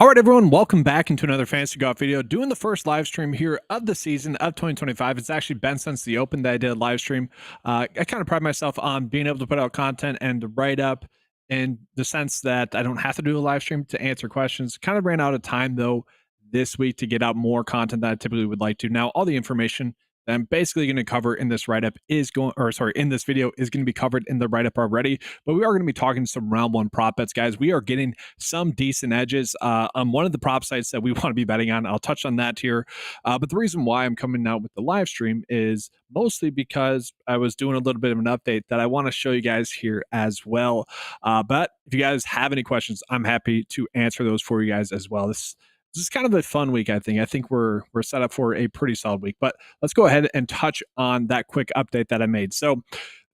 All right, everyone, welcome back into another Fantasy Golf video. Doing the first live stream here of the season of 2025. It's actually been since the Open that I did a live stream. I kind of pride myself on being able to put out content and to write up in the sense that I don't have to do a live stream to answer questions. Kind of ran out of time, though, this week to get out more content that I typically would like to. Now, all the information that I'm basically going to cover in this write-up in this video is going to be covered in the write-up already, but we are going to be talking some round one prop bets, guys. We are getting some decent edges on one of the prop sites that we want to be betting on. I'll touch on that here. But the reason why I'm coming out with the live stream is mostly because I was doing a little bit of an update that I want to show you guys here as well. But if you guys have any questions, I'm happy to answer those for you guys as well. This is kind of a fun week, I think. I think we're set up for a pretty solid week. But let's go ahead and touch on that quick update that I made. So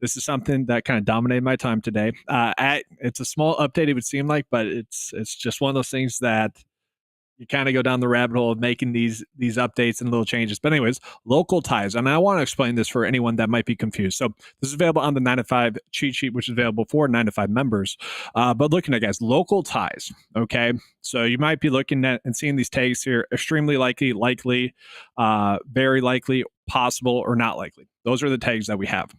this is something that kind of dominated my time today. It's a small update, it would seem like, but it's just one of those things that you kind of go down the rabbit hole of making these updates and little changes. But anyways, local ties. And I want to explain this for anyone that might be confused. So this is available on the 9 to 5 cheat sheet, which is available for 9 to 5 members. But looking at, guys, local ties. Okay. So you might be looking at and seeing these tags here: extremely likely, likely, very likely, possible, or not likely. Those are the tags that we have.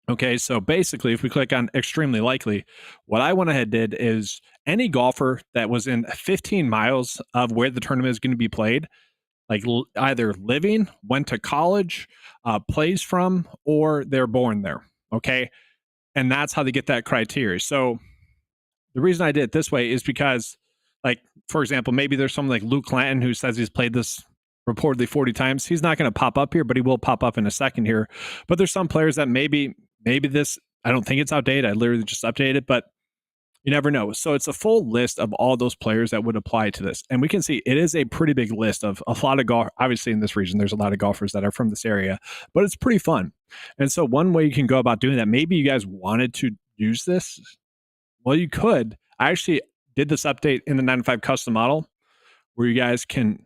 Okay, so basically, if we click on extremely likely, what I went ahead and did is any golfer that was in 15 miles of where the tournament is going to be played, like either living, went to college, plays from, or they're born there. Okay, and that's how they get that criteria. So the reason I did it this way is because, like, for example, maybe there's someone like Luke Clanton who says he's played this reportedly 40 times. He's not going to pop up here, but he will pop up in a second here. But there's some players that maybe this, I don't think it's outdated. I literally just updated it, but you never know. So it's a full list of all those players that would apply to this. And we can see it is a pretty big list of a lot of golf. Obviously, in this region, there's a lot of golfers that are from this area, but it's pretty fun. And so one way you can go about doing that, maybe you guys wanted to use this. Well, you could. I actually did this update in the 9 to 5 custom model where you guys can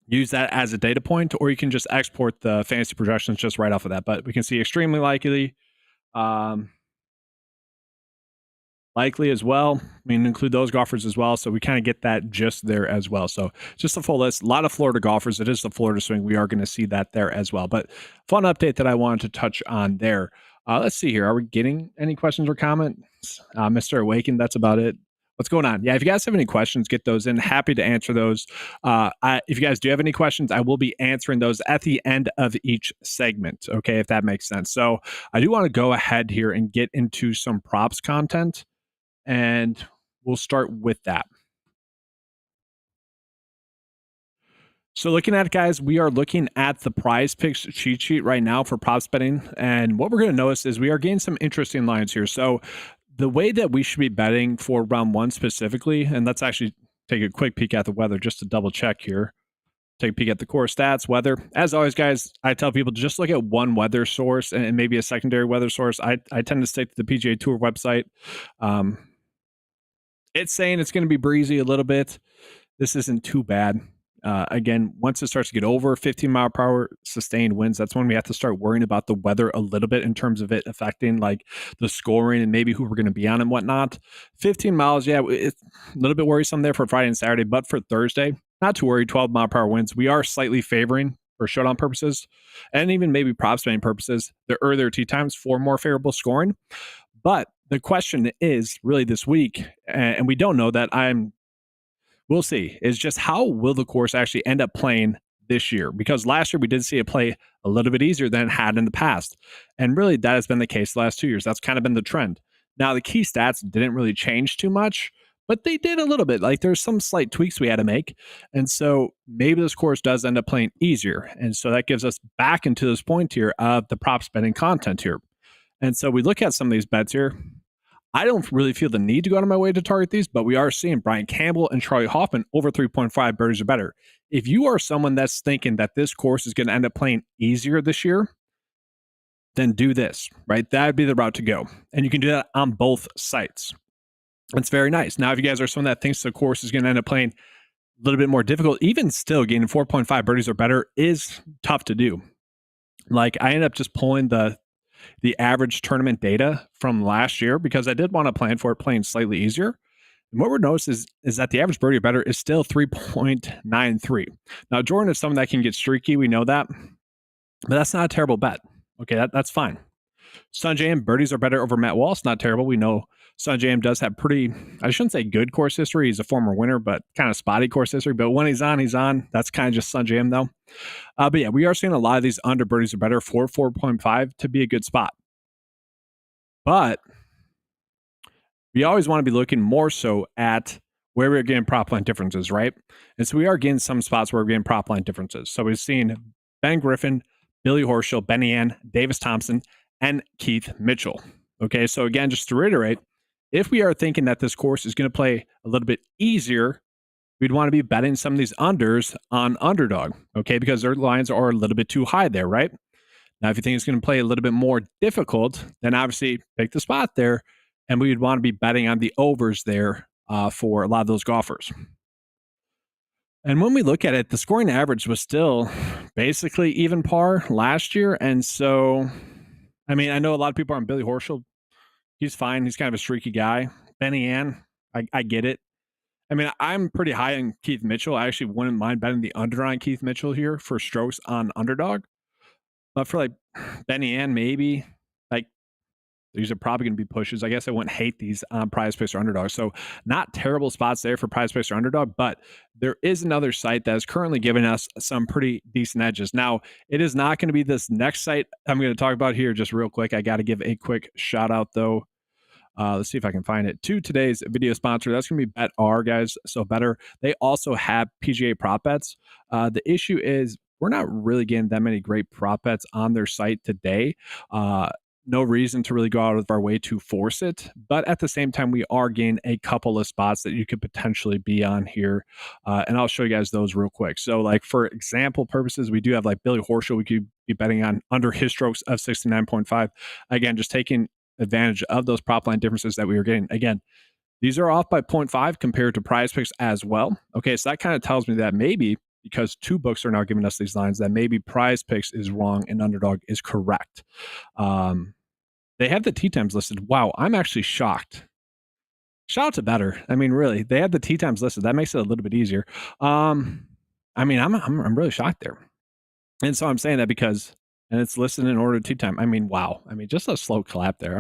use that as a data point, or you can just export the fantasy projections just right off of that. But we can see extremely likely, likely as well. I mean, include those golfers as well. So we kind of get that just there as well. So just a full list. A lot of Florida golfers. It is the Florida swing. We are going to see that there as well. But fun update that I wanted to touch on there. Let's see here. Are we getting any questions or comments? Mr. Awakened, that's about it. What's going on? Yeah, if you guys have any questions, get those in. Happy to answer those. If you guys do have any questions, I will be answering those at the end of each segment, okay, if that makes sense. So I do want to go ahead here and get into some props content, and we'll start with that. So looking at it, guys, we are looking at the PrizePicks cheat sheet right now for props betting. And what we're going to notice is we are getting some interesting lines here. So the way that we should be betting for round one specifically, and let's actually take a quick peek at the weather just to double check here. Take a peek at the core stats, weather. As always, guys, I tell people to just look at one weather source and maybe a secondary weather source. I tend to stick to the PGA Tour website. It's saying it's going to be breezy a little bit. This isn't too bad. Again, once it starts to get over 15 mile per hour sustained winds, that's when we have to start worrying about the weather a little bit in terms of it affecting like the scoring and maybe who we're going to be on and whatnot. 15 miles, yeah, it's a little bit worrisome there for Friday and Saturday, but for Thursday, not to worry, 12 mile per hour winds. We are slightly favoring for showdown purposes and even maybe props betting purposes the earlier tee times for more favorable scoring. But the question is really this week, and we don't know that we'll see, is just how will the course actually end up playing this year? Because last year we did see it play a little bit easier than it had in the past. And really that has been the case the last 2 years. That's kind of been the trend. Now the key stats didn't really change too much, but they did a little bit. Like there's some slight tweaks we had to make. And so maybe this course does end up playing easier. And so that gives us back into this point here of the props betting content here. And so we look at some of these bets here. I don't really feel the need to go out of my way to target these, but we are seeing Brian Campbell and Charlie Hoffman over 3.5 birdies or better. If you are someone that's thinking that this course is going to end up playing easier this year, then do this, right? That would be the route to go. And you can do that on both sites. It's very nice. Now, if you guys are someone that thinks the course is going to end up playing a little bit more difficult, even still getting 4.5 birdies or better is tough to do. Like I ended up just pulling the average tournament data from last year because I did want to plan for it playing slightly easier. And what we're noticing is that the average birdie or better is still 3.93. Now, Jordan is someone that can get streaky. We know that, but that's not a terrible bet. Okay, that's fine. Sanjay and birdies are better over Matt Walsh. Not terrible. We know Sanjay does have pretty, I shouldn't say good course history. He's a former winner, but kind of spotty course history. But when he's on, he's on. That's kind of just Sanjay though. But yeah, we are seeing a lot of these under birdies are better for 4.5 to be a good spot. But we always want to be looking more so at where we're getting prop line differences, right? And so we are getting some spots where we're getting prop line differences. So we've seen Ben Griffin, Billy Horschel, Benny Ann, Davis Thompson, and Keith Mitchell. Okay, so again, just to reiterate, if we are thinking that this course is going to play a little bit easier, we'd want to be betting some of these unders on Underdog, okay, because their lines are a little bit too high there, right? Now, if you think it's going to play a little bit more difficult, then obviously pick the spot there, and we would want to be betting on the overs there for a lot of those golfers. And when we look at it, the scoring average was still basically even par last year. And so, I mean, I know a lot of people are on Billy Horschel. He's fine. He's kind of a streaky guy. Benny Ann, I get it. I mean, I'm pretty high on Keith Mitchell. I actually wouldn't mind betting the under on Keith Mitchell here for strokes on Underdog. But for like Benny Ann, maybe, like, these are probably going to be pushes. I guess I wouldn't hate these on PrizePicks or Underdog. So not terrible spots there for PrizePicks or Underdog, but there is another site that is currently giving us some pretty decent edges. Now, it is not going to be this next site I'm going to talk about here just real quick. I got to give a quick shout out, though. Let's see if I can find it. To today's video sponsor, that's going to be betr, guys. So betr. They also have PGA prop bets. The issue is we're not really getting that many great prop bets on their site today. No reason to really go out of our way to force it. But at the same time, we are getting a couple of spots that you could potentially be on here. And I'll show you guys those real quick. So like for example purposes, we do have like Billy Horschel. We could be betting on under his strokes of 69.5. Again, just taking advantage of those prop line differences that we were getting. Again, these are off by 0.5 compared to PrizePicks as well. Okay, so that kind of tells me that maybe because two books are now giving us these lines, that maybe PrizePicks is wrong and Underdog is correct. They have the tee times listed. Wow, I'm actually shocked. Shout out to betr. I mean, really, they have the tee times listed. That makes it a little bit easier. I mean, I'm really shocked there, and so I'm saying that because, and it's listed in order tee time. I mean, wow. I mean, just a slow clap there.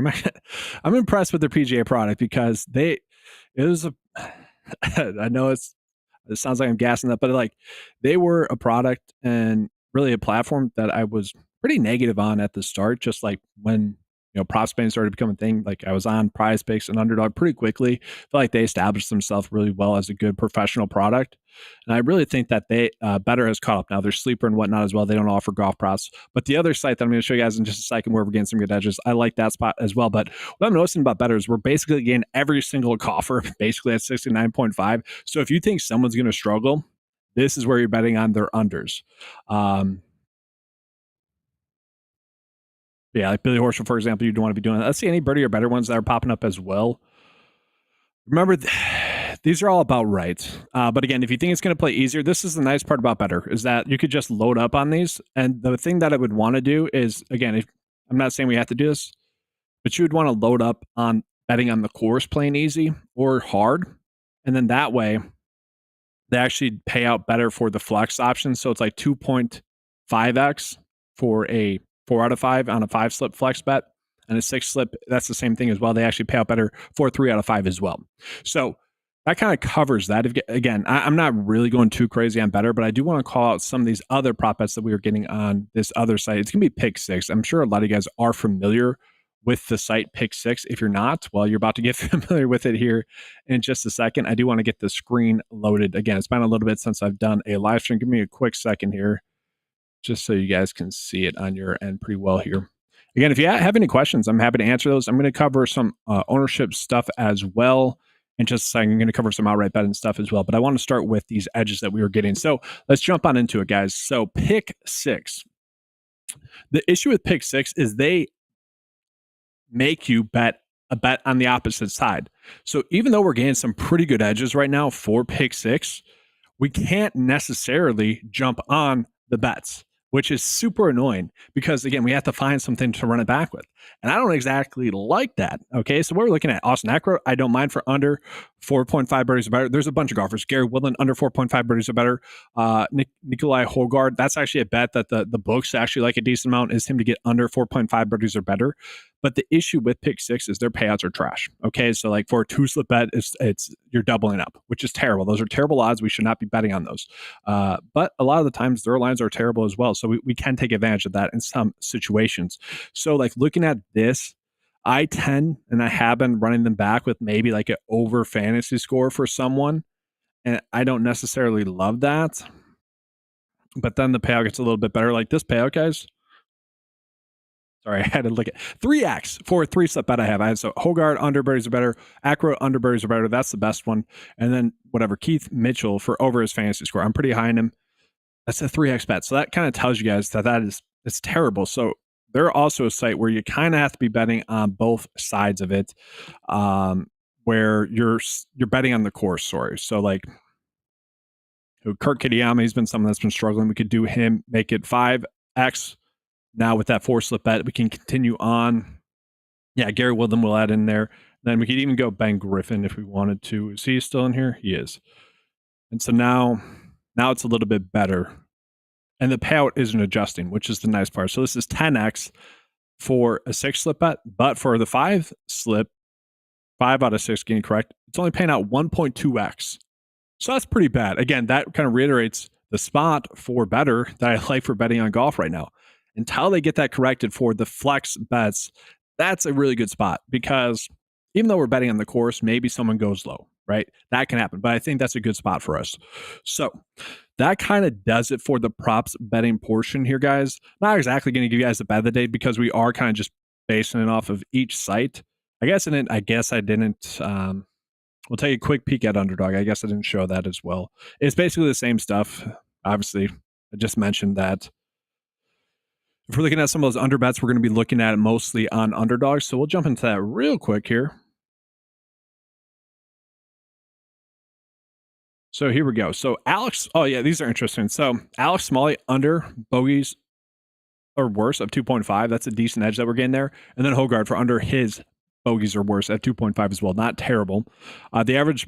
I'm impressed with their PGA product because it was a. I know it sounds like I'm gassing up, but like they were a product and really a platform that I was pretty negative on at the start, just like when prop betting started to become a thing. Like I was on PrizePicks and Underdog pretty quickly. I feel like they established themselves really well as a good professional product. And I really think that they betr has caught up now. They're sleeper and whatnot as well. They don't offer golf props. But the other site that I'm going to show you guys in just a second where we're getting some good edges, I like that spot as well. But what I'm noticing about betr is we're basically getting every single golfer basically at 69.5. So if you think someone's going to struggle, this is where you're betting on their unders. Yeah, like Billy Horschel, for example, you'd want to be doing that. Let's see any birdie or better ones that are popping up as well. Remember, these are all about rights. But again, if you think it's going to play easier, this is the nice part about betr is that you could just load up on these. And the thing that I would want to do is, again, I'm not saying we have to do this, but you would want to load up on betting on the course playing easy or hard. And then that way, they actually pay out better for the flex option. So it's like 2.5x for a 4 out of 5 on a 5-slip flex bet, and a 6-slip, that's the same thing as well. They actually pay out better for 3 out of 5 as well. So that kind of covers that. Again, I'm not really going too crazy on betr, but I do want to call out some of these other prop bets that we were getting on this other site. It's going to be Pick 6. I'm sure a lot of you guys are familiar with the site Pick 6. If you're not, well, you're about to get familiar with it here in just a second. I do want to get the screen loaded. Again, it's been a little bit since I've done a live stream. Give me a quick second here, just so you guys can see it on your end pretty well here. Again, if you have any questions, I'm happy to answer those. I'm going to cover some ownership stuff as well. In just a second, I'm going to cover some outright betting stuff as well. But I want to start with these edges that we were getting. So let's jump on into it, guys. So Pick 6. The issue with Pick 6 is they make you bet a bet on the opposite side. So even though we're getting some pretty good edges right now for Pick 6, we can't necessarily jump on the bets, which is super annoying because, again, we have to find something to run it back with. And I don't exactly like that. Okay. So what we're looking at, Austin Eckler, I don't mind for under 4.5 birdies or better. There's a bunch of golfers. Gary Woodland, under 4.5 birdies or better. Nikolai Holgaard, that's actually a bet that the books actually like a decent amount, is him to get under 4.5 birdies or better. But the issue with pick six is their payouts are trash. Okay. So like for a two slip bet, it's you're doubling up, which is terrible. Those are terrible odds. We should not be betting on those. But a lot of the times their lines are terrible as well. So we can take advantage of that in some situations. So like looking at this, I tend, and I have been running them back with maybe like an over fantasy score for someone. And I don't necessarily love that. But then the payout gets a little bit better. Like this payout, guys. Sorry, I had to look at 3x for a three slip bet I have. I had so Hogard under birdies are better, Acro under birdies are better. That's the best one. And then whatever, Keith Mitchell for over his fantasy score. I'm pretty high in him. That's a 3x bet. So that kind of tells you guys that it's terrible. So they're also a site where you kind of have to be betting on both sides of it, where you're betting on the course. Sorry. So like Kurt Kitayama, he's been someone that's been struggling. We could do him, make it 5x. Now with that four slip bet, we can continue on. Yeah, Gary Woodland will add in there. Then we could even go Ben Griffin if we wanted to. Is he still in here? He is. And so now it's a little bit better. And the payout isn't adjusting, which is the nice part. So this is 10x for a six slip bet, but for the five slip, 5 out of 6 getting correct, it's only paying out 1.2x. So that's pretty bad. Again, that kind of reiterates the spot for better that I like for betting on golf right now. Until they get that corrected for the flex bets, that's a really good spot, because even though we're betting on the course, maybe someone goes low, right? That can happen, but I think that's a good spot for us. So that kind of does it for the props betting portion here, guys. Not exactly going to give you guys the bet of the day, because we are kind of just basing it off of each site. I guess I didn't. We'll take a quick peek at Underdog. I guess I didn't show that as well. It's basically the same stuff. Obviously, I just mentioned that. If we're looking at some of those under bets, we're going to be looking at it mostly on Underdog. So we'll jump into that real quick here. So here we go. So Alex, oh yeah, these are interesting. So Alex Smalley under bogeys or worse of 2.5. That's a decent edge that we're getting there. And then Hogard for under his bogeys or worse at 2.5 as well. Not terrible. The average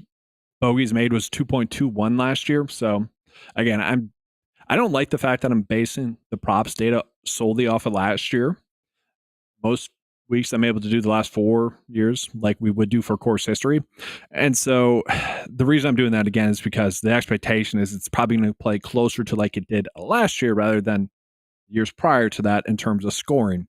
bogeys made was 2.21 last year. So again, I don't like the fact that I'm basing the props data solely off of last year. Most weeks I'm able to do the last 4 years like we would do for course history. And so the reason I'm doing that again is because the expectation is it's probably going to play closer to like it did last year rather than years prior to that in terms of scoring.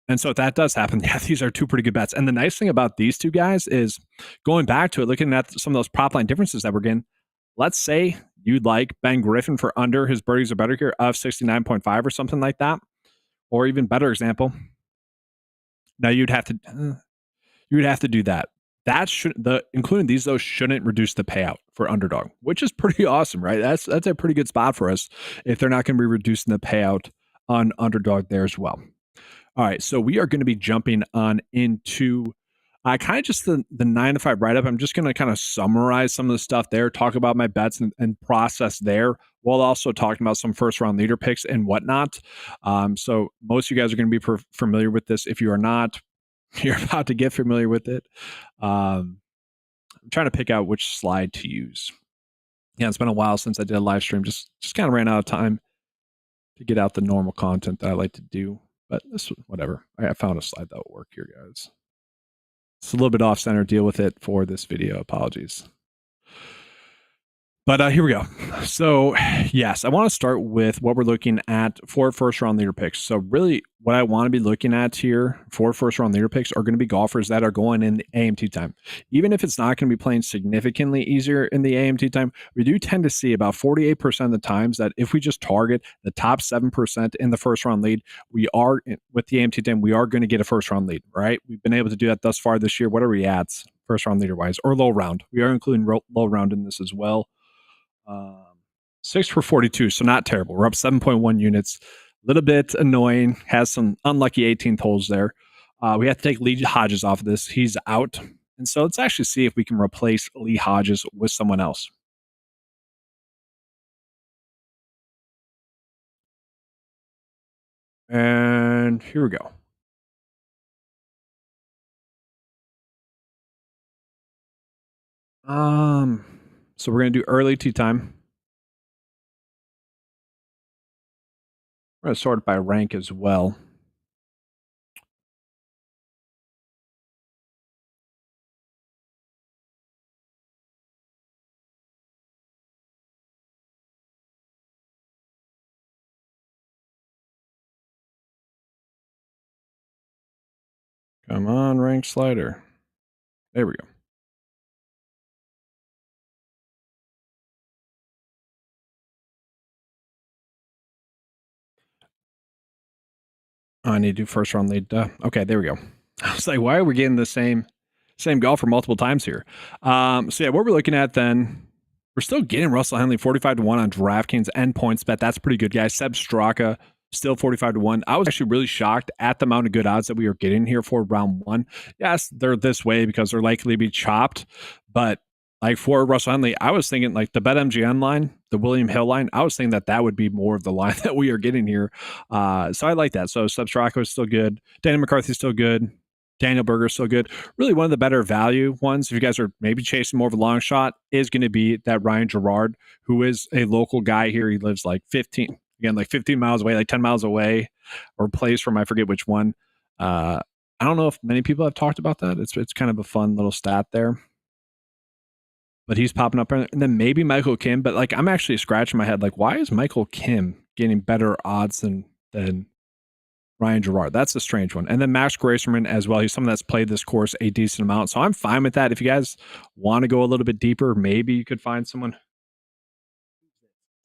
And so if that does happen, yeah, these are two pretty good bets. And the nice thing about these two guys is going back to it, looking at some of those prop line differences that we're getting. Let's say you'd like Ben Griffin for under his birdies or better here of 69.5 or something like that, or even better example. Now you'd have to do that. That should including these though shouldn't reduce the payout for Underdog, which is pretty awesome, right? That's a pretty good spot for us if they're not going to be reducing the payout on Underdog there as well. All right, so we are going to be jumping on into kind of just the 9 to 5 write up. I'm just going to kind of summarize some of the stuff there, talk about my bets and process there, while also talking about some first round leader picks and whatnot. So most of you guys are going to be familiar with this. If you are not, you're about to get familiar with it. I'm trying to pick out which slide to use. Yeah, it's been a while since I did a live stream. Just kind of ran out of time to get out the normal content that I like to do. But this, whatever. I found a slide that will work here, guys. It's a little bit off center. Deal with it for this video. Apologies. But here we go. So yes, I want to start with what we're looking at for first round leader picks. So really what I want to be looking at here for first round leader picks are going to be golfers that are going in the AMT time. Even if it's not going to be playing significantly easier in the AMT time, we do tend to see about 48% of the times that if we just target the top 7% in the first round lead, we are with the AMT time, we are going to get a first round lead, right? We've been able to do that thus far this year. What are we at first round leader wise or low round? We are including low round in this as well. 6 for 42, so not terrible. We're up 7.1 units. A little bit annoying. Has some unlucky 18th holes there. We have to take Lee Hodges off of this. He's out. And so let's actually see if we can replace Lee Hodges with someone else. And here we go. So we're gonna do early tee time. We're gonna sort it by rank as well. Come on, rank slider. There we go. I need to do first round lead. Okay, there we go. I was like, why are we getting the same golfer multiple times here? So yeah, what we're looking at then, we're still getting Russell Henley 45 to 1 on DraftKings and PointsBet. That's pretty good, guys. Seb Straka still 45 to 1. I was actually really shocked at the amount of good odds that we are getting here for round one. Yes, they're this way because they're likely to be chopped, but like for Russell Henley, I was thinking like the BetMGM line, the William Hill line, I was thinking that would be more of the line that we are getting here. So I like that. So Seb Straka is still good. Danny McCarthy's still good. Daniel Berger's still good. Really, one of the better value ones, if you guys are maybe chasing more of a long shot, is going to be that Ryan Gerard, who is a local guy here. He lives like 15 miles away, like 10 miles away, or plays from, I forget which one. I don't know if many people have talked about that. It's kind of a fun little stat there. But he's popping up, and then maybe Michael Kim. But like, I'm actually scratching my head, like, why is Michael Kim getting better odds than Ryan Gerard? That's a strange one. And then Max Gracerman as well. He's someone that's played this course a decent amount, so I'm fine with that. If you guys want to go a little bit deeper, maybe you could find someone.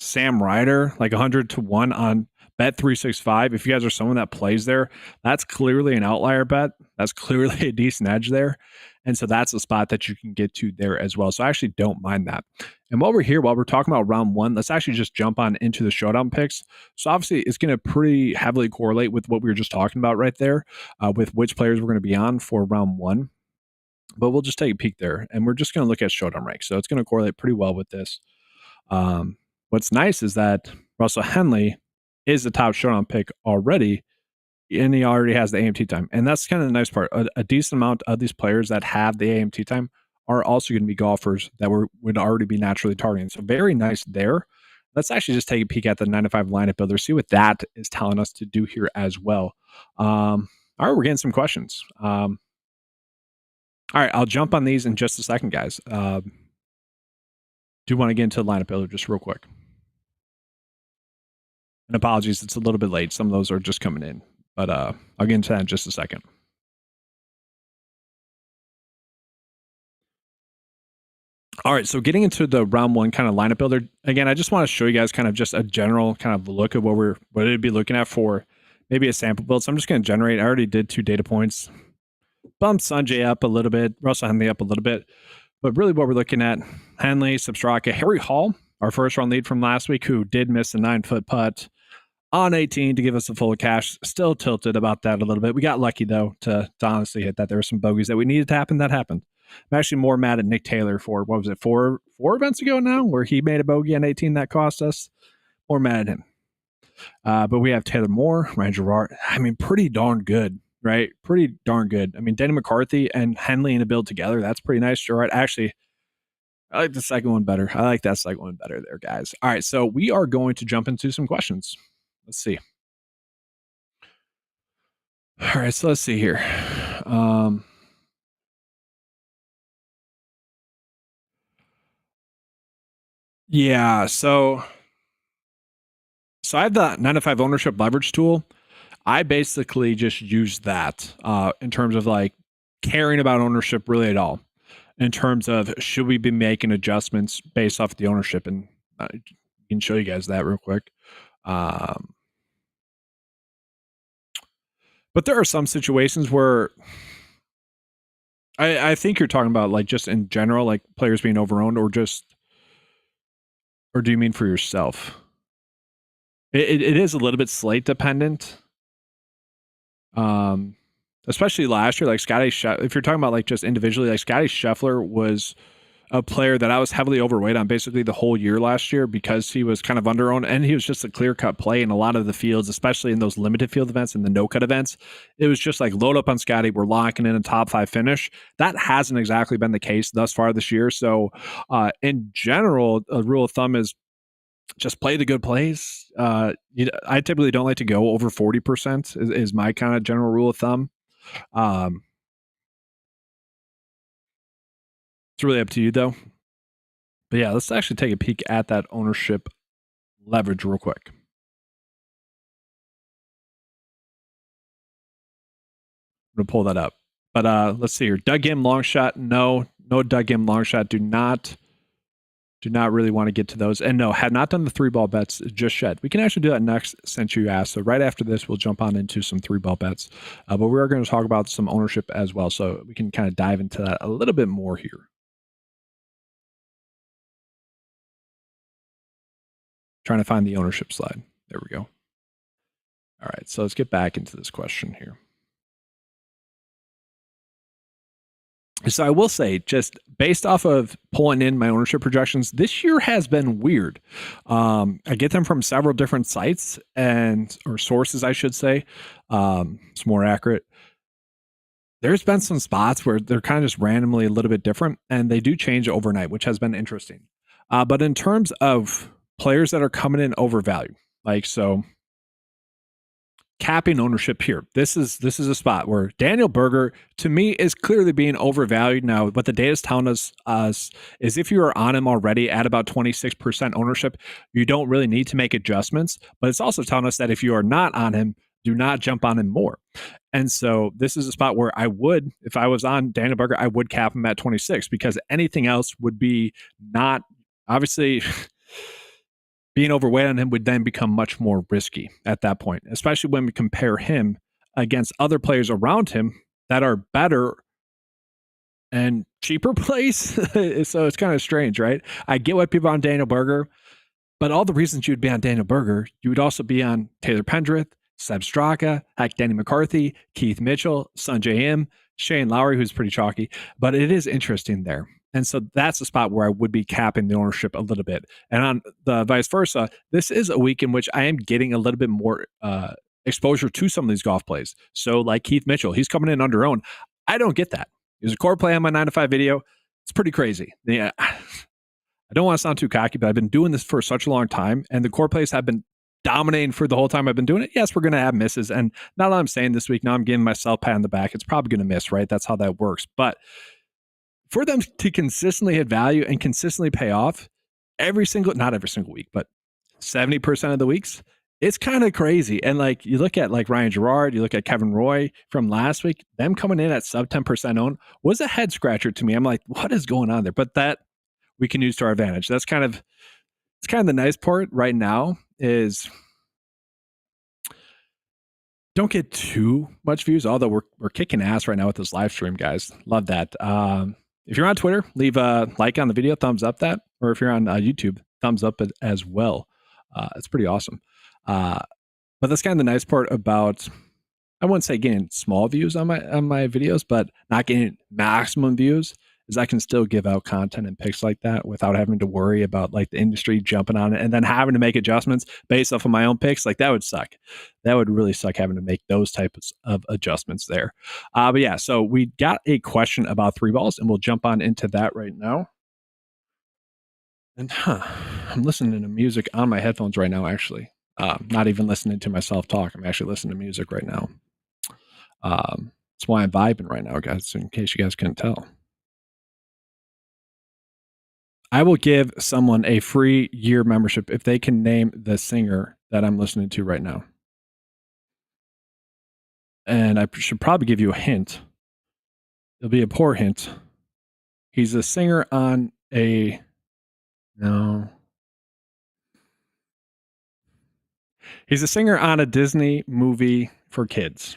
Sam Ryder, like 100 to 1 on Bet365. If you guys are someone that plays there, that's clearly an outlier bet. That's clearly a decent edge there. And so that's a spot that you can get to there as well. So I actually don't mind that. And while we're here, while we're talking about round one, let's actually just jump on into the showdown picks. So obviously, it's going to pretty heavily correlate with what we were just talking about right there, with which players we're going to be on for round one. But we'll just take a peek there, and we're just going to look at showdown ranks. So it's going to correlate pretty well with this. What's nice is that Russell Henley is the top showdown pick already, and he already has the AMT time. And that's kind of the nice part. A decent amount of these players that have the AMT time are also going to be golfers that would already be naturally targeting. So very nice there. Let's actually just take a peek at the 9 to 5 lineup builder, see what that is telling us to do here as well. All right, we're getting some questions. All right, I'll jump on these in just a second, guys. Do want to get into the lineup builder just real quick. And apologies, it's a little bit late. Some of those are just coming in, but I'll get into that in just a second. All right, so getting into the round one kind of lineup builder, again, I just want to show you guys kind of just a general kind of look at what it'd be looking at for maybe a sample build. So I'm just going to generate. I already did 2 data points. Bumped Sanjay up a little bit, Russell Henley up a little bit. But really what we're looking at, Henley, Substraka, Harry Hall, our first round lead from last week, who did miss a 9-foot putt on 18 to give us a full cash. Still tilted about that a little bit. We got lucky, though, to honestly hit that. There were some bogeys that we needed to happen. That happened. I'm actually more mad at Nick Taylor for, what was it, four events ago now, where he made a bogey on 18 that cost us. More mad at him. But we have Taylor Moore, Ryan Gerard. I mean, pretty darn good, right? Pretty darn good. I mean, Danny McCarthy and Henley in a build together. That's pretty nice. Gerard, actually, I like the second one better. I like that second one better there, guys. All right, so we are going to jump into some questions. Let's see. All right, so let's see here. Yeah, so I have the 9 to 5 ownership leverage tool. I basically just use that in terms of like caring about ownership really at all. In terms of should we be making adjustments based off the ownership, and I can show you guys that real quick. But there are some situations where I think you're talking about like just in general, like players being overowned, or do you mean for yourself? It is a little bit slate dependent. Especially last year, like Scotty, if you're talking about like just individually, like Scotty Scheffler was a player that I was heavily overweight on basically the whole year last year because he was kind of under-owned and he was just a clear-cut play in a lot of the fields, especially in those limited field events and the no-cut events. It was just like load up on Scotty, we're locking in a top 5 finish. That hasn't exactly been the case thus far this year. So in general, a rule of thumb is just play the good plays. I typically don't like to go over 40% is my kind of general rule of thumb. It's really up to you though. But yeah, let's actually take a peek at that ownership leverage real quick. I'm gonna pull that up. But let's see here. Doug Gim long shot. No Doug Gim long shot. Do not really want to get to those. And no, had not done the 3-ball bets just yet. We can actually do that next since you asked. So right after this, we'll jump on into some 3-ball bets. But we are going to talk about some ownership as well. So we can kind of dive into that a little bit more here. Trying to find the ownership slide. There we go. All right, so let's get back into this question here. So I will say, just based off of pulling in my ownership projections, this year has been weird. I get them from several different sites or sources, I should say. It's more accurate. There's been some spots where they're kind of just randomly a little bit different, and they do change overnight, which has been interesting. But in terms of players that are coming in overvalued, like so, capping ownership here. This is a spot where Daniel Berger, to me, is clearly being overvalued. Now, what the data is telling us is if you are on him already at about 26% ownership, you don't really need to make adjustments. But it's also telling us that if you are not on him, do not jump on him more. And so this is a spot where I would, if I was on Daniel Berger, I would cap him at 26 because anything else would be not, obviously, being overweight on him would then become much more risky at that point, especially when we compare him against other players around him that are better and cheaper plays. So it's kind of strange, right? I get why people are on Daniel Berger, but all the reasons you would be on Daniel Berger, you would also be on Taylor Pendrith, Seb Straka, Danny McCarthy, Keith Mitchell, Sanjay M, Shane Lowry, who's pretty chalky, but it is interesting there. And so that's a spot where I would be capping the ownership a little bit. And on the vice versa, this is a week in which I am getting a little bit more exposure to some of these golf plays. So like Keith Mitchell, he's coming in under own. I don't get that. There's a core play on my 9 to 5 video. It's pretty crazy. Yeah, I don't want to sound too cocky, but I've been doing this for such a long time, and the core plays have been dominating for the whole time I've been doing it. Yes, we're going to have misses. And not all I'm saying this week, now I'm giving myself a pat on the back. It's probably going to miss, right? That's how that works. But for them to consistently hit value and consistently pay off not every single week, but 70% of the weeks, it's kind of crazy. And like you look at like Ryan Gerard, you look at Kevin Roy from last week, them coming in at sub 10% own was a head scratcher to me. I'm like, what is going on there? But that we can use to our advantage. It's kind of the nice part right now is don't get too much views, although we're kicking ass right now with this live stream, guys. Love that. If you're on Twitter, leave a like on the video, thumbs up that, or if you're on YouTube, thumbs up it as well. It's pretty awesome. But that's kind of the nice part about, I wouldn't say getting small views on my videos, but not getting maximum views, is I can still give out content and picks like that without having to worry about like the industry jumping on it and then having to make adjustments based off of my own picks. Like that would suck. That would really suck having to make those types of adjustments there. But yeah, so we got a question about 3-balls and we'll jump on into that right now. And I'm listening to music on my headphones right now, actually. Not even listening to myself talk. I'm actually listening to music right now. That's why I'm vibing right now, guys, in case you guys couldn't tell. I will give someone a free year membership if they can name the singer that I'm listening to right now. And I should probably give you a hint. It'll be a poor hint. He's a singer on He's a singer on a Disney movie for kids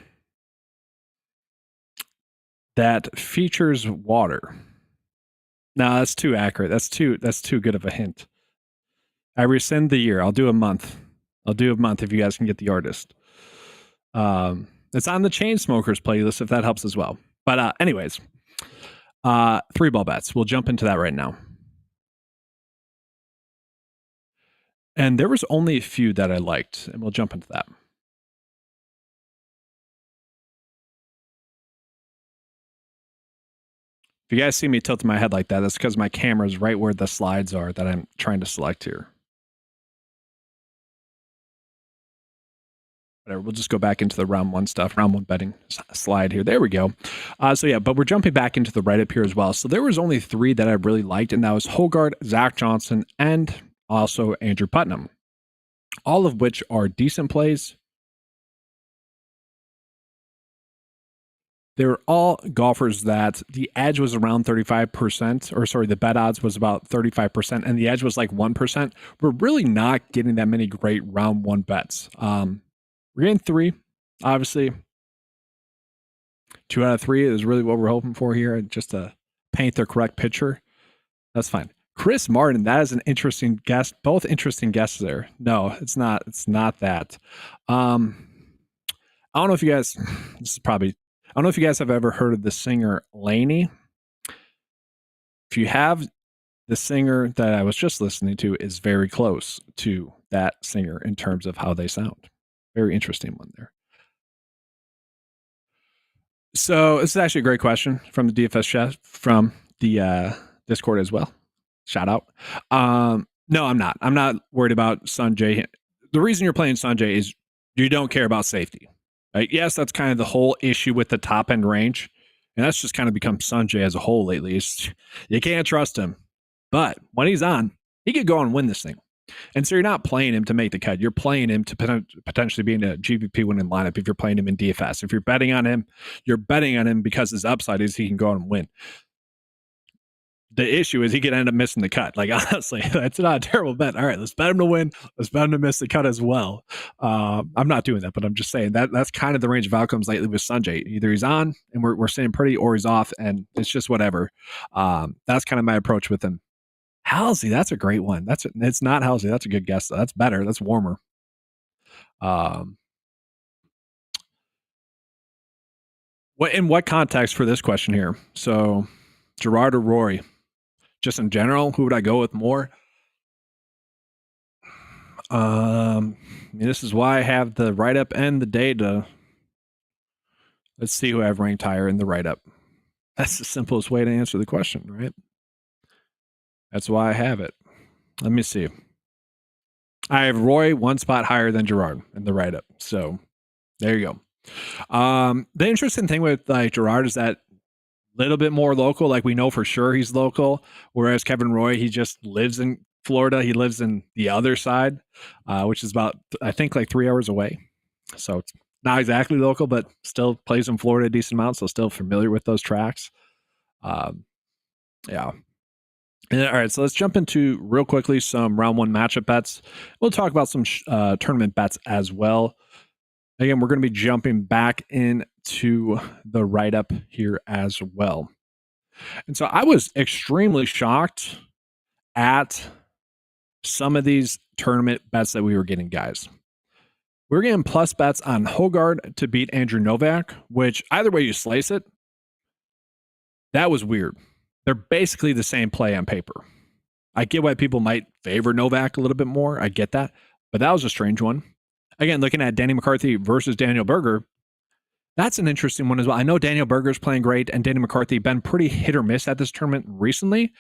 that features water. No, that's too accurate. That's too good of a hint. I rescind the year. I'll do a month. If you guys can get the artist. It's on the Chainsmokers playlist if that helps as well. But anyways, Three ball bets. We'll jump into that right now. And there was only a few that I liked, and we'll jump into that. If you guys see me tilting my head like that, that's because my camera is right where the slides are that I'm trying to select here. Whatever, we'll just go back into the round one stuff, round one betting slide here. There we go. So yeah, but we're jumping back into the write-up here as well. So there was only three that I really liked, and that was Hogard, Zach Johnson, and also Andrew Putnam, all of which are decent plays. They were all golfers that the edge was around 35%, or sorry, the bet odds was about 35%, and the edge was like 1%. We're really not getting that many great round one bets. We're getting three, obviously. 2 out of 3 is really what we're hoping for here, just to paint the correct picture. That's fine. Chris Martin, that is an interesting guest. Both interesting guests there. No, it's not. It's not that. I don't know if you guys. This is probably. I don't know if you guys have ever heard of the singer Lainey. If you have, the singer that I was just listening to is very close to that singer in terms of how they sound. Very interesting one there. So this is actually a great question from the DFS chef from the Discord as well. Shout out. No, I'm not. I'm not worried about Sanjay. The reason you're playing Sanjay is you don't care about safety. Right? Yes, that's kind of the whole issue with the top end range. And that's just kind of become Sanjay as a whole lately. You can't trust him. But when he's on, he could go and win this thing. And so you're not playing him to make the cut. You're playing him to potentially be in a GPP winning lineup if you're playing him in DFS. If you're betting on him, you're betting on him because his upside is he can go out and win. The issue is he could end up missing the cut. Like, honestly, that's not a terrible bet. All right, let's bet him to win. Let's bet him to miss the cut as well. I'm not doing that, but I'm just saying that's kind of the range of outcomes lately with Sanjay. Either he's on and we're staying pretty, or he's off and it's just whatever. That's kind of my approach with him. Halsey, that's a great one. It's not Halsey. That's a good guess. That's better. That's warmer. What context for this question here? So, Gerard or Rory? Just in general, who would I go with more? This is why I have the write up and the data. Let's see who I've ranked higher in the write up. That's the simplest way to answer the question, right? That's why I have it. Let me see. I have Roy one spot higher than Gerard in the write up. So there you go. The interesting thing with like Gerard is that little bit more local. Like we know for sure he's local, whereas Kevin Roy, he just lives in Florida. He lives in the other side, which is about, I think, like 3 hours away. So it's not exactly local, but still plays in Florida a decent amount. So still familiar with those tracks. Yeah. And, all right, so let's jump into real quickly some round one matchup bets. We'll talk about some tournament bets as well. Again, we're going to be jumping back into the write-up here as well. And so I was extremely shocked at some of these tournament bets that we were getting, guys. We were getting plus bets on Hogard to beat Andrew Novak, which either way you slice it, that was weird. They're basically the same play on paper. I get why people might favor Novak a little bit more. I get that. But that was a strange one. Again, looking at Danny McCarthy versus Daniel Berger, that's an interesting one as well. I know Daniel Berger's playing great, and Danny McCarthy been pretty hit or miss at this tournament recently,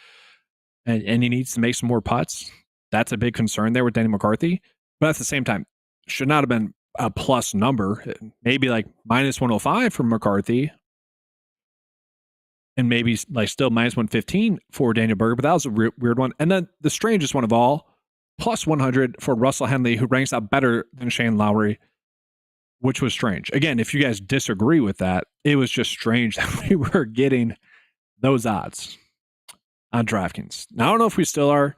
and he needs to make some more putts. That's a big concern there with Danny McCarthy. But at the same time, should not have been a plus number. Maybe like minus 105 for McCarthy, and maybe like still minus 115 for Daniel Berger. But that was a weird one. And then the strangest one of all, plus 100 for Russell Henley, who ranks out better than Shane Lowry, which was strange. Again, if you guys disagree with that, it was just strange that we were getting those odds on DraftKings. Now, I don't know if we still are.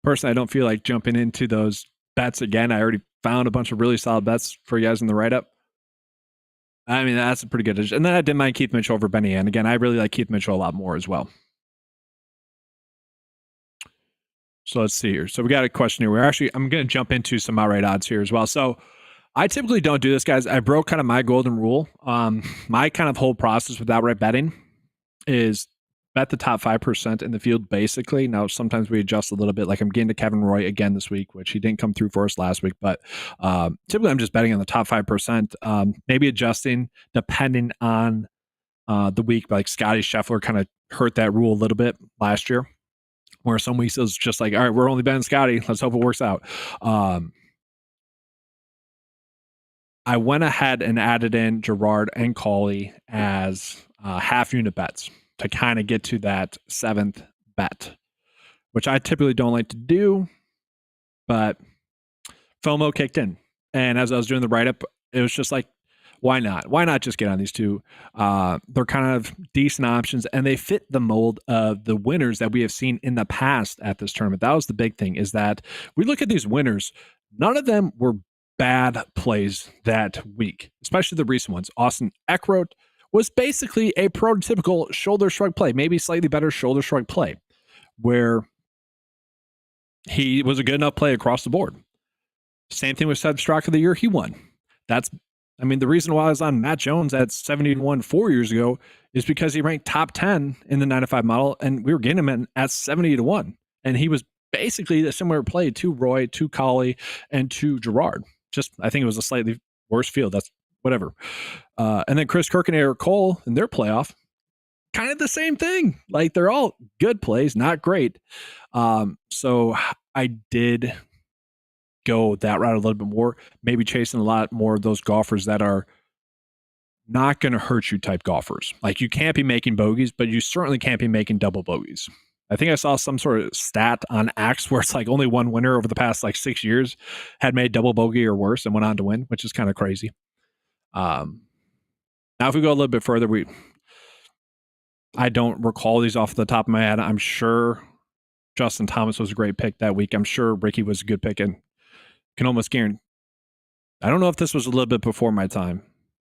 Personally, I don't feel like jumping into those bets again. I already found a bunch of really solid bets for you guys in the write-up. I mean, that's a pretty good. And then I didn't mind Keith Mitchell over Benny Ann. Again, I really like Keith Mitchell a lot more as well. So let's see here. So we got a question here. I'm going to jump into some outright odds here as well. So I typically don't do this, guys. I broke kind of my golden rule. My kind of whole process with outright betting is bet the top 5% in the field, basically. Now, sometimes we adjust a little bit. Like I'm getting to Kevin Roy again this week, which he didn't come through for us last week. But typically, I'm just betting on the top 5%, maybe adjusting depending on the week. Like Scotty Scheffler kind of hurt that rule a little bit last year, where some weeks it was just like, all right, we're only betting Scotty. Let's hope it works out. I went ahead and added in Gerard and Cauley as half unit bets to kind of get to that 7th bet, which I typically don't like to do, but FOMO kicked in. And as I was doing the write-up, it was just like, why not? Why not just get on these two? They're kind of decent options, and they fit the mold of the winners that we have seen in the past at this tournament. That was the big thing, is that we look at these winners, none of them were bad plays that week, especially the recent ones. Austin Eckroat was basically a prototypical shoulder shrug play, maybe slightly better shoulder shrug play, where he was a good enough play across the board. Same thing with Seb Straka of the year. He won. The reason why I was on Matt Jones at 70-1 4 years ago is because he ranked top 10 in the 9-5 model, and we were getting him at 70-1. And he was basically a similar play to Roy, to Cauley, and to Gerard. I think it was a slightly worse field. That's whatever. And then Chris Kirk and Eric Cole in their playoff, kind of the same thing. Like, they're all good plays, not great. So I did go that route a little bit more, maybe chasing a lot more of those golfers that are not going to hurt you type golfers. Like, you can't be making bogeys, but you certainly can't be making double bogeys. I think I saw some sort of stat on Axe where it's like only one winner over the past 6 years had made double bogey or worse and went on to win, which is kind of crazy. Now, if we go a little bit further, I don't recall these off the top of my head. I'm sure Justin Thomas was a great pick that week. I'm sure Ricky was a good pick, and can almost guarantee. I don't know if this was a little bit before my time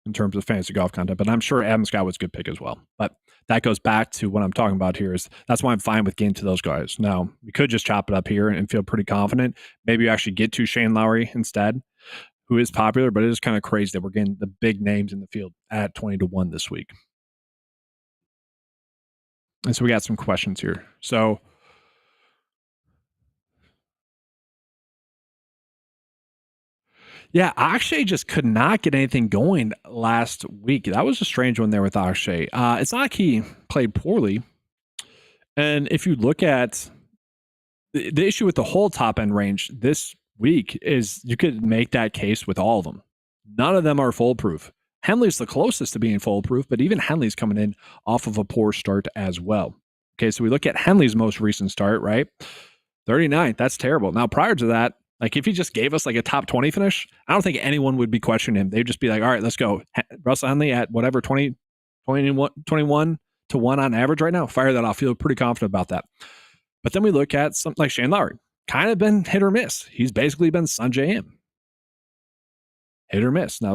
in terms of fantasy golf content, but I'm sure Adam Scott was a good pick as well. But that goes back to what I'm talking about here. That's why I'm fine with getting to those guys. Now, you could just chop it up here and feel pretty confident. Maybe you actually get to Shane Lowry instead, who is popular, but it is kind of crazy that we're getting the big names in the field at 20-1 this week. And so we got some questions here. So yeah, Akshay just could not get anything going last week. That was a strange one there with Akshay. It's not like he played poorly. And if you look at the issue with the whole top end range this week is you could make that case with all of them. None of them are foolproof. Henley's the closest to being foolproof, but even Henley's coming in off of a poor start as well. Okay, so we look at Henley's most recent start, right? 39th, that's terrible. Now, prior to that, if he just gave us a top 20 finish, I don't think anyone would be questioning him. They'd just be like, all right, let's go. Russell Henley at whatever, 21 to 1 on average right now. Fire that off. Feel pretty confident about that. But then we look at something like Shane Lowry. Kind of been hit or miss. He's basically been Sanjay M. Hit or miss. Now,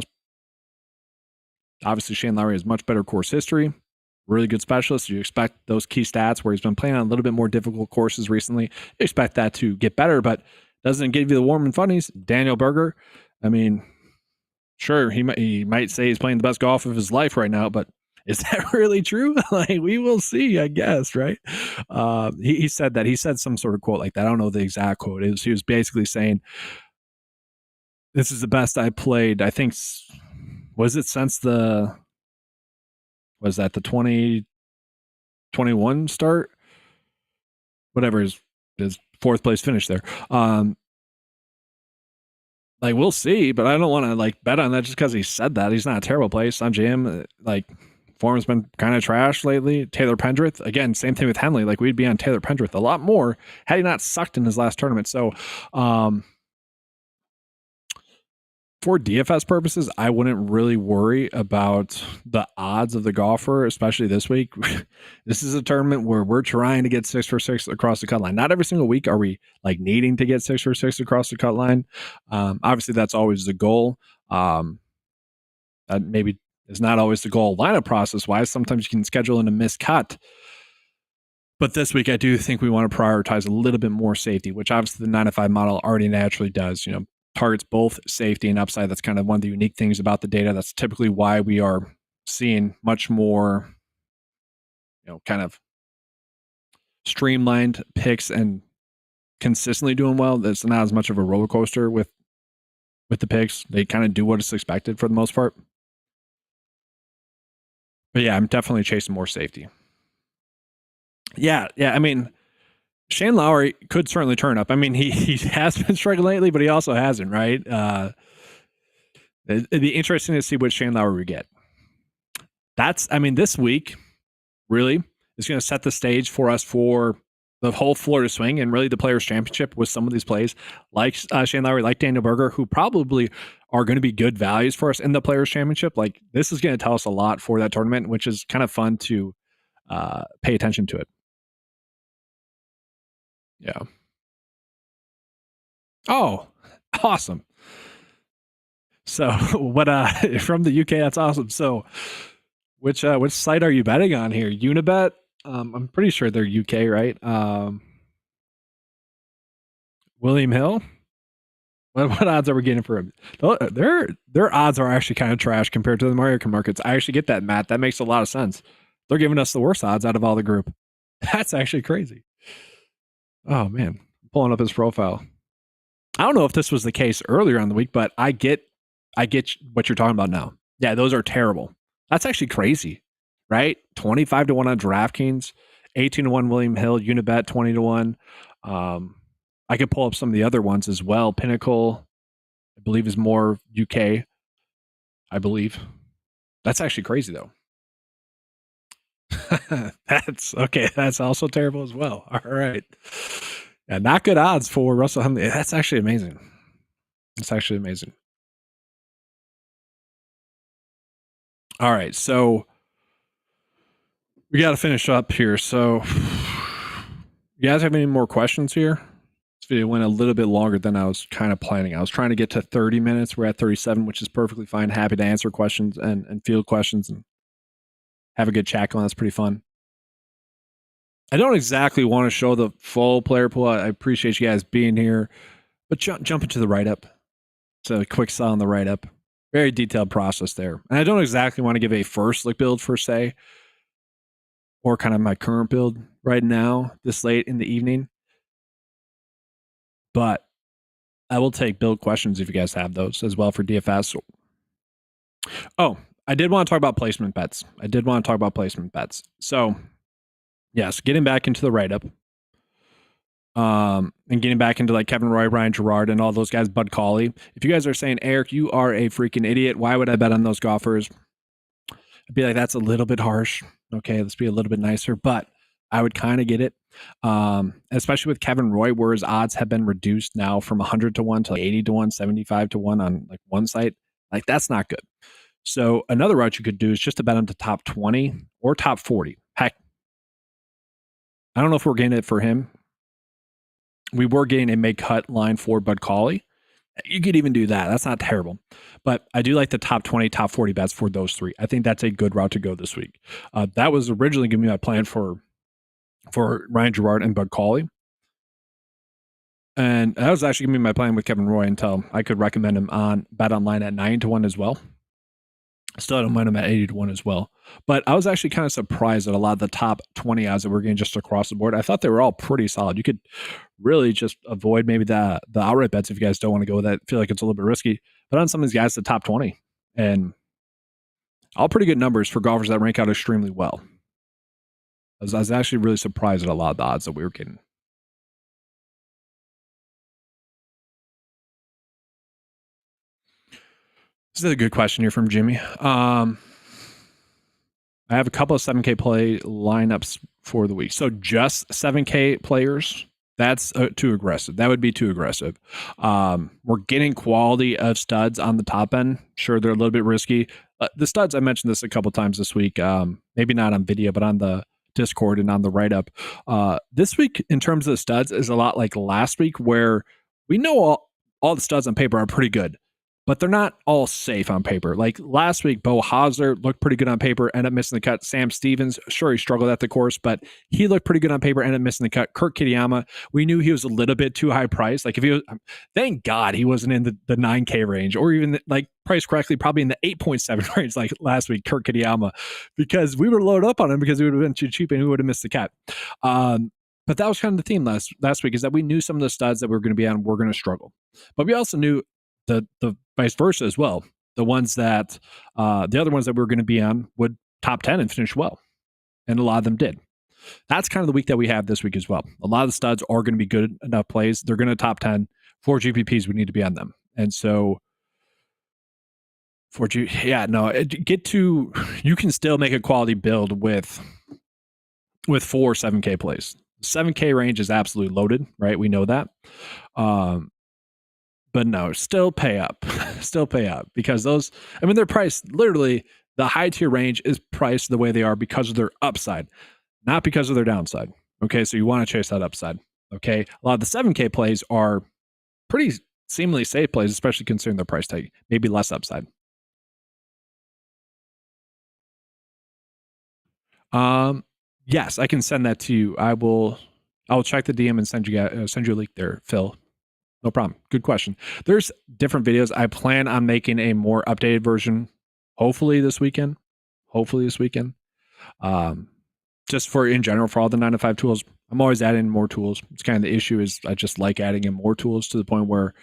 obviously, Shane Lowry has much better course history. Really good specialist. You expect those key stats where he's been playing on a little bit more difficult courses recently. You expect that to get better, but doesn't give you the warm and funnies. Daniel Berger, sure, he might say he's playing the best golf of his life right now, but is that really true? We will see, I guess, right? He said that. He said some sort of quote like that. I don't know the exact quote. He was basically saying, this is the best I played, I think, was it since the 2021 start? Whatever his fourth place finish there. We'll see, but I don't want to bet on that just because he said that. He's not a terrible player. Sanjay M, form's been kind of trash lately. Taylor Pendrith, again, same thing with Henley. We'd be on Taylor Pendrith a lot more had he not sucked in his last tournament. So, for DFS purposes, I wouldn't really worry about the odds of the golfer, especially this week. This is a tournament where we're trying to get 6 for 6 across the cut line. Not every single week are we needing to get 6 for 6 across the cut line. Obviously, that's always the goal. That maybe is not always the goal lineup process wise. Sometimes you can schedule in a missed cut. But this week, I do think we want to prioritize a little bit more safety, which obviously the 9-5 model already naturally does. targets both safety and upside. That's kind of one of the unique things about the data. That's typically why we are seeing much more, kind of streamlined picks and consistently doing well. There's not as much of a roller coaster with the picks. They kind of do what is expected for the most part. But yeah, I'm definitely chasing more safety. Yeah. I mean, Shane Lowry could certainly turn up. I mean, he has been struggling lately, but he also hasn't, right? It'd be interesting to see what Shane Lowry we get. This week really is going to set the stage for us for the whole Florida swing and really the Players' Championship with some of these plays like Shane Lowry, like Daniel Berger, who probably are going to be good values for us in the Players' Championship. Like, this is going to tell us a lot for that tournament, which is kind of fun to pay attention to it. Yeah. Oh, awesome. So what from the UK, that's awesome. So which site are you betting on here? Unibet? I'm pretty sure they're UK, right? William Hill? What odds are we getting for him? Their odds are actually kind of trash compared to the American markets. I actually get that, Matt. That makes a lot of sense. They're giving us the worst odds out of all the group. That's actually crazy. Oh man, pulling up his profile. I don't know if this was the case earlier in the week, but I get what you're talking about now. Yeah, those are terrible. That's actually crazy, right? 25 to 1 on DraftKings, 18 to 1 William Hill, Unibet 20 to 1. I could pull up some of the other ones as well. Pinnacle, I believe, is more UK. I believe. That's actually crazy though. That's okay. That's also terrible as well. All right. Yeah, not good odds for Russell Henley. That's actually amazing. It's actually amazing. All right, so we got to finish up here. So, you guys have any more questions here? This video went a little bit longer than I was kind of planning. I was trying to get to 30 minutes. We're at 37, which is perfectly fine. Happy to answer questions and field questions and have a good chat going. That's pretty fun. I don't exactly want to show the full player pool. I appreciate you guys being here, but jump into the write-up. So a quick sell on the write-up. Very detailed process there. And I don't exactly want to give a first look build per se, or kind of my current build right now, this late in the evening. But I will take build questions if you guys have those as well for DFS. Oh, I did want to talk about placement bets. So, yes, getting back into the write-up. And getting back into like Kevin Roy, Ryan Gerard, and all those guys, Bud Cauley. If you guys are saying, Eric, you are a freaking idiot, why would I bet on those golfers? I'd be like, that's a little bit harsh. Okay, let's be a little bit nicer, but I would kind of get it. Especially with Kevin Roy, where his odds have been reduced now from 100 to 1 to like 80 to 1, 75 to 1 on like one site. Like, that's not good. So another route you could do is just to bet him to top 20 or top 40. Heck, I don't know if we're getting it for him. We were getting a make cut line for Bud Cauley. You could even do that. That's not terrible. But I do like the top 20, top 40 bets for those three. I think that's a good route to go this week. That was originally going to be my plan for Ryan Gerard and Bud Cauley. And that was actually going to be my plan with Kevin Roy until I could recommend him on Bet Online at 9 to 1 as well. Still don't mind him at 80 to 1 as well. But I was actually kind of surprised at a lot of the top 20 odds that we're getting just across the board. I thought they were all pretty solid. You could really just avoid maybe the outright bets if you guys don't want to go with that. I feel like it's a little bit risky. But on some of these guys, the top 20. And all pretty good numbers for golfers that rank out extremely well. I was actually really surprised at a lot of the odds that we were getting. This is a good question here from Jimmy. I have a couple of 7K play lineups for the week. So just 7K players, that's too aggressive. That would be too aggressive. We're getting quality of studs on the top end. Sure, they're a little bit risky. The studs, I mentioned this a couple times this week, maybe not on video, but on the Discord and on the write-up. This week, in terms of the studs, is a lot like last week where we know all the studs on paper are pretty good. but they're not all safe on paper. Like last week, Bo Hosler looked pretty good on paper, ended up missing the cut. Sam Stevens, sure, he struggled at the course, but he looked pretty good on paper, ended up missing the cut. Kurt Kitayama, we knew he was a little bit too high priced. Like if he was, thank God he wasn't in the 9K range or even like priced correctly, probably in the 8.7 range like last week, Kurt Kitayama, because we were loaded up on him because he would have been too cheap and we would have missed the cut. But that was kind of the theme last week, is that we knew some of the studs that we were going to be on were going to struggle. But we also knew the vice versa as well. The ones that the other ones that we were going to be on would top 10 and finish well. And a lot of them did. That's kind of the week that we have this week as well. A lot of the studs are going to be good enough plays. They're going to top 10. For GPPs, we need to be on them. And so you can still make a quality build with 4 7K plays. 7K range is absolutely loaded, right? We know that. But no, still pay up. Still pay up because they're priced literally, the high tier range is priced the way they are because of their upside, not because of their downside. Okay, so you want to chase that upside. Okay, a lot of the 7K plays are pretty seemingly safe plays, especially considering their price tag, maybe less upside. Yes, I can send that to you. I will check the DM and send you a link there, Phil. No problem. Good question. There's different videos. I plan on making a more updated version, hopefully this weekend. Just for in general, for all the 9 to 5 tools. I'm always adding more tools. It's kind of the issue is I just like adding in more tools to the point where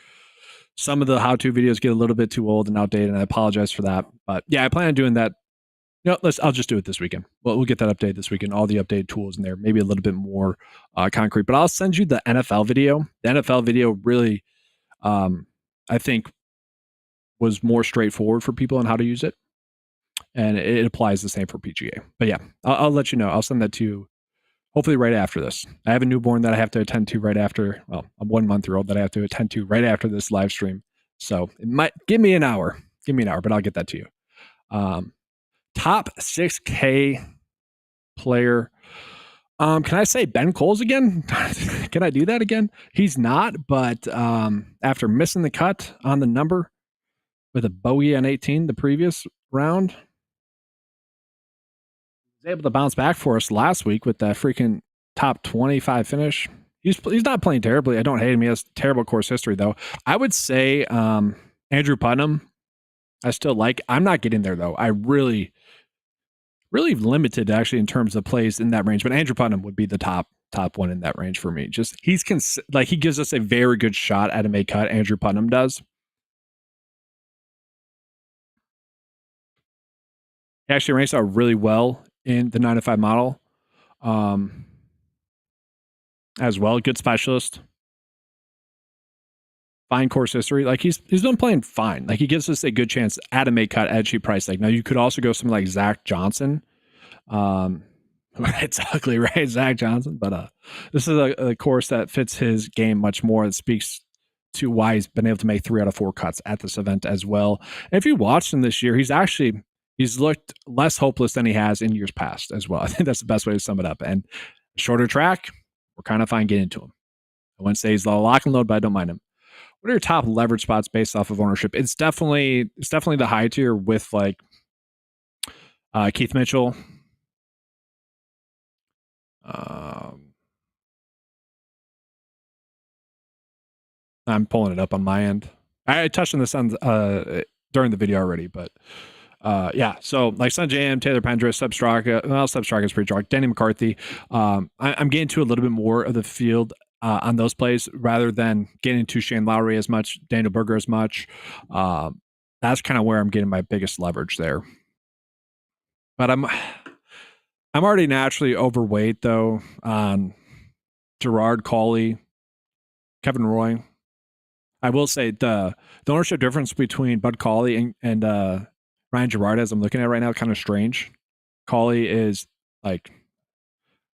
some of the how-to videos get a little bit too old and outdated, and I apologize for that. But yeah, I plan on doing that. I'll just do it this weekend. We'll get that updated this weekend. All the updated tools in there, maybe a little bit more concrete. But I'll send you the NFL video. The NFL video really, I think, was more straightforward for people on how to use it, and it applies the same for PGA. But yeah, I'll let you know. I'll send that to you hopefully right after this. I have a newborn that I have to attend to right after. Well, a 1 month-year-old that I have to attend to right after this live stream. So it might give me an hour, but I'll get that to you. Top 6K player. Can I say Ben Coles again? Can I do that again? He's not, but after missing the cut on the number with a bogey on 18 the previous round, he was able to bounce back for us last week with that freaking top 25 finish. He's not playing terribly. I don't hate him. He has terrible course history, though. I would say Andrew Putnam, I still like. I'm not getting there, though. I really limited actually in terms of plays in that range, but Andrew Putnam would be the top one in that range for me. Just he gives us a very good shot at a make cut. Andrew Putnam does. He actually ranks out really well in the 9 to 5 model, as well. Good specialist, fine course history. Like he's been playing fine. Like he gives us a good chance at a make cut at cheap price. Like now you could also go something like Zach Johnson. It's ugly, right? Zach Johnson, but this is a course that fits his game much more. It speaks to why he's been able to make 3 out of 4 cuts at this event as well. And if you watched him this year, he's looked less hopeless than he has in years past as well. I think that's the best way to sum it up. And shorter track, we're kind of fine getting into him. I wouldn't say he's a lock and load, but I don't mind him. What are your top leverage spots based off of ownership? It's definitely the high tier with like Keith Mitchell. I'm pulling it up on my end. I touched on this during the video already, but yeah. So like Sun Jam, Taylor Pendrith, Substraka. Well, Substraka is pretty dark. Danny McCarthy. I'm getting to a little bit more of the field on those plays rather than getting to Shane Lowry as much, Daniel Berger as much. That's kind of where I'm getting my biggest leverage there. But I'm already naturally overweight though on Gerard, Cauley, Kevin Roy. I will say the ownership difference between Bud Cauley and Ryan Gerard, as I'm looking at right now, kind of strange. Cauley is like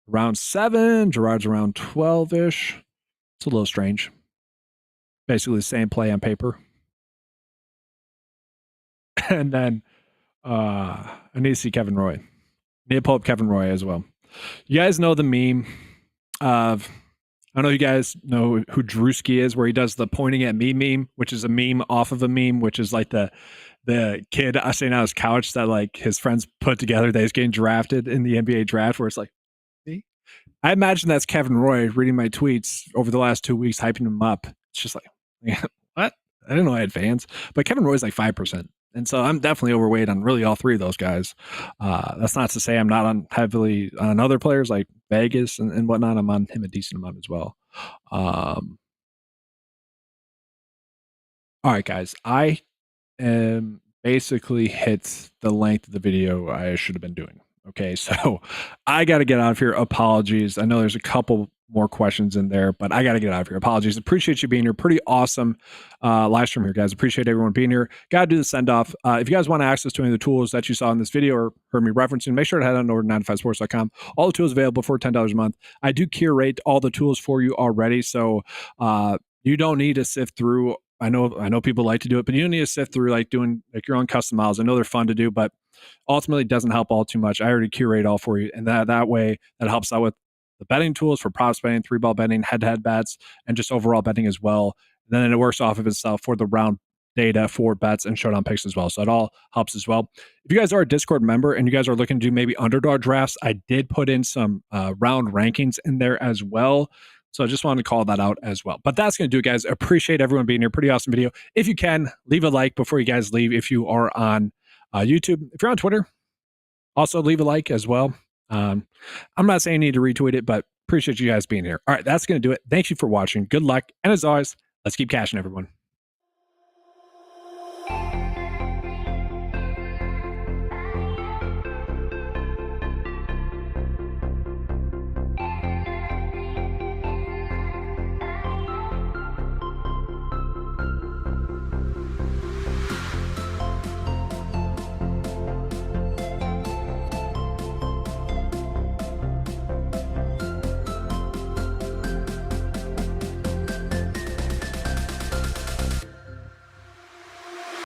around 7, Gerard's around 12-ish. It's a little strange. Basically the same play on paper. And then I need to see Kevin Roy. I need to pull up Kevin Roy as well. You guys know the meme of I don't know if you guys know who Drewski is, where he does the pointing at me meme, which is a meme off of a meme, which is like the kid sitting on his couch that like his friends put together that he's getting drafted in the NBA draft, where it's like, me? I imagine that's Kevin Roy reading my tweets over the last 2 weeks, hyping him up. It's just like, yeah, what? I didn't know I had fans, but Kevin Roy's like 5%. And so I'm definitely overweight on really all three of those guys. That's not to say I'm not on heavily on other players like Vegas and whatnot. I'm on him a decent amount as well. All right, guys. I basically hit the length of the video I should have been doing. Okay, so I got to get out of here. Apologies. I know there's a couple more questions in there, but I got to get out of here. Apologies. Appreciate you being here. Pretty awesome live stream here, guys. Appreciate everyone being here. Got to do the send off. If you guys want access to any of the tools that you saw in this video or heard me referencing, make sure to head on over to 95sports.com. All the tools available for $10 a month. I do curate all the tools for you already, so you don't need to sift through. I know people like to do it, but you don't need to sift through like doing like your own custom models. I know they're fun to do, but ultimately it doesn't help all too much. I already curate all for you, and that way that helps out with the betting tools for props betting, 3-ball betting, head-to-head bets, and just overall betting as well. And then it works off of itself for the round data for bets and Showdown picks as well. So it all helps as well. If you guys are a Discord member and you guys are looking to do maybe underdog drafts, I did put in some round rankings in there as well. So I just wanted to call that out as well. But that's going to do it, guys. Appreciate everyone being here. Pretty awesome video. If you can, leave a like before you guys leave if you are on YouTube. If you're on Twitter, also leave a like as well. I'm not saying you need to retweet it, but appreciate you guys being here. All right, that's going to do it. Thank you for watching. Good luck. And as always, let's keep cashing, everyone.